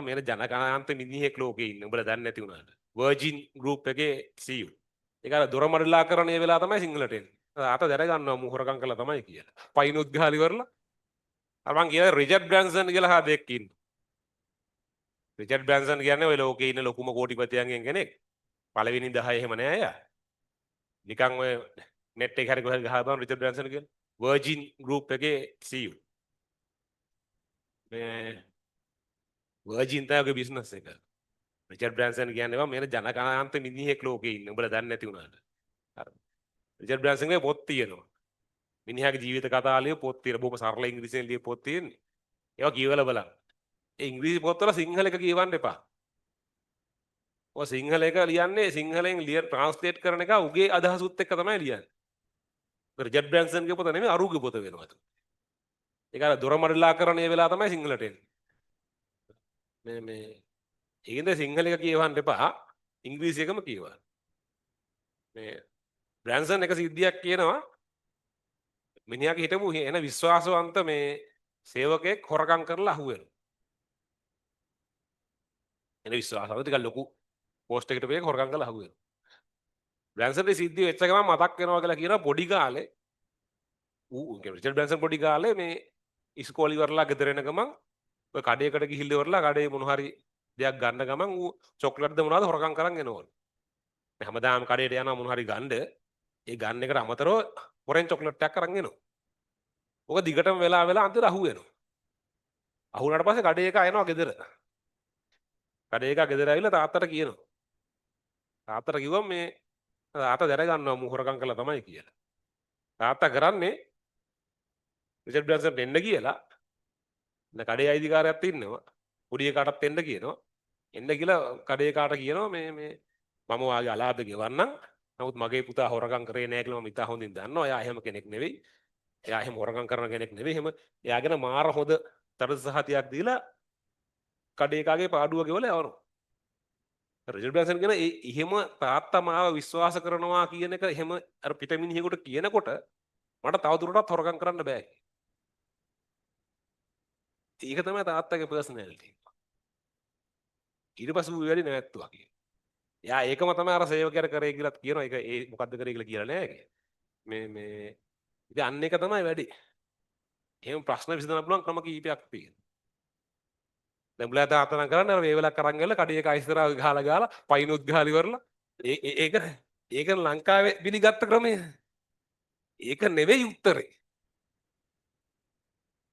මේන ජනකාන්ත මිනිහෙක් ලෝකේ ඉන්න. උඹලා දන්නේ නැති වුණාට. වර්ජින් ගෲප් එකේ CEO. ඒක අර දොරමඩලාකරණය වෙලා තමයි සිංහලට එන්නේ. ආත දැන ගන්නවා මු හොරකම් කළා තමයි කියලා. පයින්ුත් ගහලා ඉවරලා. අර මං කියන රිචඩ් බ්‍රැන්සන් කියලා හදෙක් ඉන්න. රිචඩ් බ්‍රැන්සන් කියන්නේ ඔය ලෝකේ ඉන්න ලොකුම කෝටිපතියන්ගෙන් කෙනෙක්. පළවෙනි 10 එහෙම නෑ අයියා. නිකන් ඔය net එක හරි කොහෙද ගහලා බලන්න රිචඩ් බ්‍රැන්සන් කියන්නේ. වර්ජින් ගෲප් එකේ CEO. මේ වර්ජින් තමයි ඔගේ බිස්නස් එක. රිචඩ් බ්‍රැන්සන් කියන්නේ මේන ජනකාන්ත මිනිහෙක් ලෝකේ ඉන්න. උඹලා දන්නේ නැති වුණාට. හරි. රිචඩ් බ්‍රැන්සන්ගේ පොත් තියෙනවා. මිනිහාගේ ජීවිත කතා ලියපු පොත් තියෙනවා. බොහොම සරල ඉංග්‍රීසියෙන් ලියපු පොත් තියෙන්නේ. ඒවා කියවලා බලන්න. ඒ ඉංග්‍රීසි පොත්වල සිංහල එක කියවන්න එපා. ඔය සිංහල එක ලියන්නේ සිංහලෙන් ට්‍රාන්ස්ලේට් කරන එක උගේ අදහසුත් එක්ක තමයි ලියන්නේ. රිචඩ් බ්‍රැන්සන්ගේ පොත නෙමෙයි අරුගේ පොත වෙනවා. ඒක අර දොරමඩලාකරණය වෙලා තමයි සිංහලට එන්නේ. මේ ඒකෙන්ද සිංහල එක කියවන්න එපා. ඉංග්‍රීසි එකම කියවන්න. මේ බ්‍රැන්සන් එක සිද්ධියක් කියනවා. මිනිහාගේ හිටපු එන විශ්වාසවන්ත මේ සේවකයෙක් හොරකම් කරලා අහුවෙනවා. එන විශ්වාසවන්ත ටිකක් ලොකු පෝස්ට් එකකට වෙක හොරකම් කරලා අහුවෙනවා. බ්‍රැන්සන්ගේ සිද්ධිය වෙච්ච ගමන් මතක් වෙනවා කියලා කියනවා පොඩි කාලේ රිචඩ් බ්‍රැන්සන් පොඩි කාලේ මේ ඉස්කෝලේ ඉවරලා ගෙදර එන ගමන් ඔය කඩේකට ගිහිල්ලා ඉවරලා කඩේ මොන හරි දෙයක් ගන්න ගමන් ඌ චොක්ලට්ද මොනවද හොරකම් කරන් එනවලු. මේ හැමදාම කඩේට යනවා මොන හරි ගන්න. ඒ ගන්න එකට අමතරව හොරෙන් චොක්ලට් එකක් අරන් එනවා. ඔක දිගටම වෙලා අන්තිමට අහුවෙනවා. අහුණාට පස්සේ කඩේ එක එනවා ගෙදර. කඩේ එක ගෙදර ඇවිල්ලා තාත්තට කියනවා. තාත්තට කිව්වම මේ තාත්තා දැන ගන්නවා මු හොරකම් කළා තමයි කියලා. තාත්තා කරන්නේ රිචඩ් බ්‍රැන්සන්ට එන්න කියලා කඩේ අයිතිකාරයත් ඉන්නවා. පොඩි එකාටත් එන්න කියනවා. එන්න කියලා කඩේ කාට කියනවා මේ මම වාගේ අලාභ ගෙවන්නම්. නමුත් මගේ පුතා හොරකම් කරේ නැහැ කියලා මම ඉතා හොඳින් දන්නවා. එයා එහෙම කෙනෙක් නෙවෙයි. එයා එහෙම හොරකම් කරන කෙනෙක් නෙවෙයි. එහෙම එයාගෙන මාර හොඳ තරසහතියක් දීලා කඩේ කාගේ පාඩුව ගෙවලා යවනවා. රිචඩ් බ්‍රැන්සන් කියන එහෙම තාත්තා මාව විශ්වාස කරනවා කියන එක එහෙම අර පිටමිනිහෙකුට කියනකොට මට තවදුරටත් හොරකම් කරන්න බෑ. ඒක තමයි තාත්තගේ පර්සනැලිටි. ඊට පස්සේ ඌ වැඩි නැවැත්තුවා කියලා. එයා ඒකම තමයි අර සේවකයාට කරේ කියලාත් කියනවා. ඒක ඒ මොකද්ද කරේ කියලා කියලා නෑ ඒක. මේ ඉතින් අන්න එක තමයි වැඩි. එහෙම ප්‍රශ්න විසඳන්න පුළුවන් ක්‍රම කීපයක් තියෙනවා. දැන් බුලා තාත්තා නම් කරන්නේ අර වේවලක් අරන් ගිහලා කඩේ එක ඉස්සරහා ගහලා පයින්ුත් ගහලා ඉවරලා ඒක ලංකාවේ පිළිගත්ත ක්‍රමය. ඒක නෙවෙයි උත්තරේ.